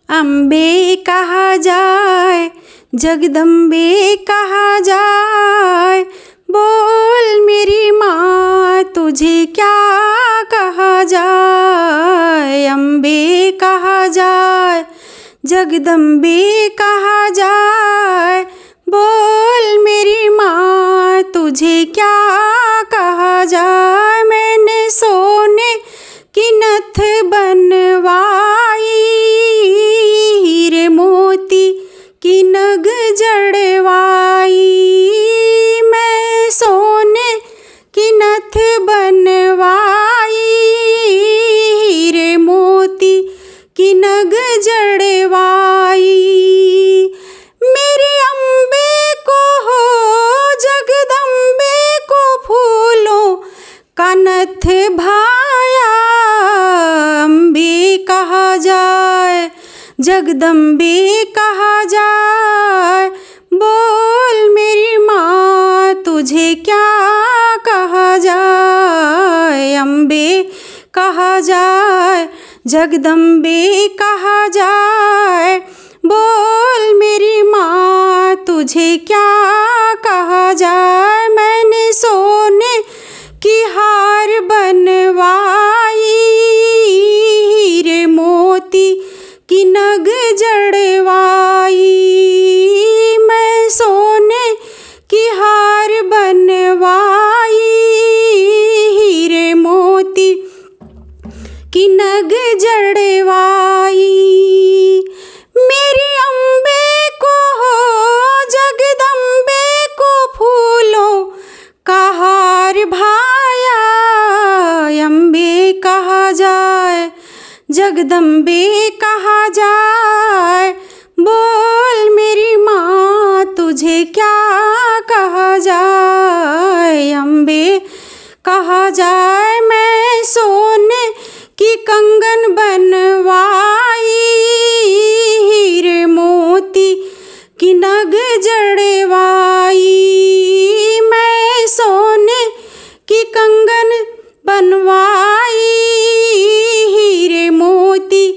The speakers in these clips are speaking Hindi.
अम्बे कहा जाए, जगदम्बे कहा जाए, बोल मेरी माँ तुझे क्या कहा जाए। अम्बे कहा जाए, जगदम्बे कहा जाए, बोल मेरी माँ तुझे क्या कहा जाए। मैंने सोने की नथ बनवाई, हीरे मोती की नग जड़वाई। मैं सोने की नथ बनवाई, हीरे मोती की नग जड़वाई। मेरे अम्बे को हो, जगदम्बे को फूलों का नथ भाया। अम्बे कहा जाए, जगदम्बे कहा जाए, बोल मेरी माँ तुझे क्या कहा जाए। अम्बे कहा जाए, जगदम्बे कहा जाए, बोल मेरी माँ तुझे क्या कहा जाए। मैंने सोने की हार बनवाई, हीरे मोती की नग जड़वाई। मैं सोने की हार बनवाई, हीरे मोती की नग जड़वाई। मेरी अम्बे को हो, जगदम्बे को फूलों का हार भाया। अम्बे कहा जाए, जगदम्बे कहा जाए, बोल मेरी माँ तुझे क्या कहा जाए। अम्बे कहा जाए, मैं सोने की कंगन बनवाई, हीरे मोती की नग जड़वाई। मैं सोने की कंगन बनवाई, हीरे मोती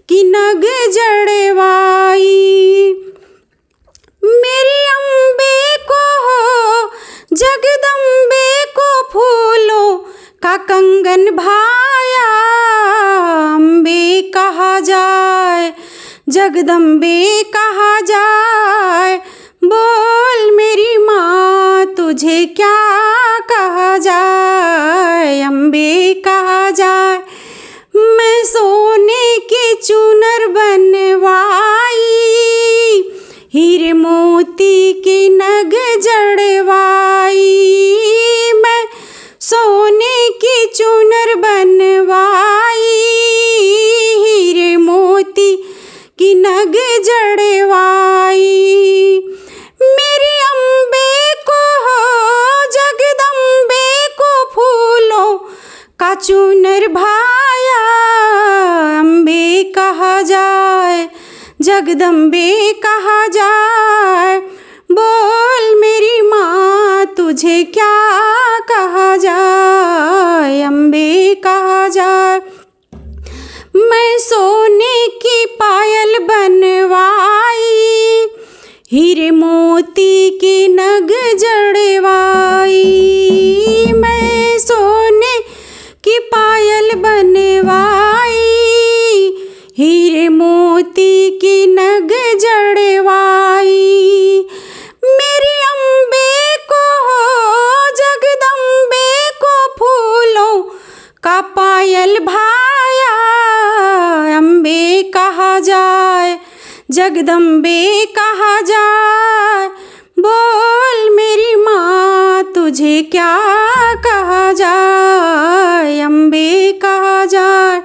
की नग जड़वाई। मेरी अम्बे को हो, जगदम्बे को फूलों का कंगन भाया। अम्बे कहा जाए, जगदम्बे कहा जाए, बोल मेरी माँ तुझे क्या कहा जाए। अम्बे कहा जाए, मैं सोने की चूनर बनवाई, हीरे मोती की नग जड़वाई। मैं सोने की चूनर बनवाई, हीरे मोती की नग जड़वाई। मेरी अम्बे को हो, जगदम्बे को फूलों का चूनर भाया। अम्बे कहा जाए, जगदम्बे कहा जाए, बोल मेरी माँ तुझे क्या कहा जाए। अम्बे कहा जाए, मैं सोने की पायल बनवाई, हीरे मोती की नग जड़वाई। मैं सोने की पायल बनवाई, हीरे मोती की नग जड़वाई। मेरी अम्बे को हो, जगदम्बे को फूलों का पायल भाया। अम्बे कहा जाए, जगदम्बे कहा जाए, बोल मेरी माँ तुझे क्या कहा जाए। अम्बे कहा जाए,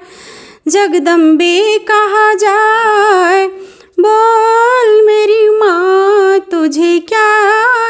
जगदम्बे कहा जाए, बोल मेरी माँ तुझे क्या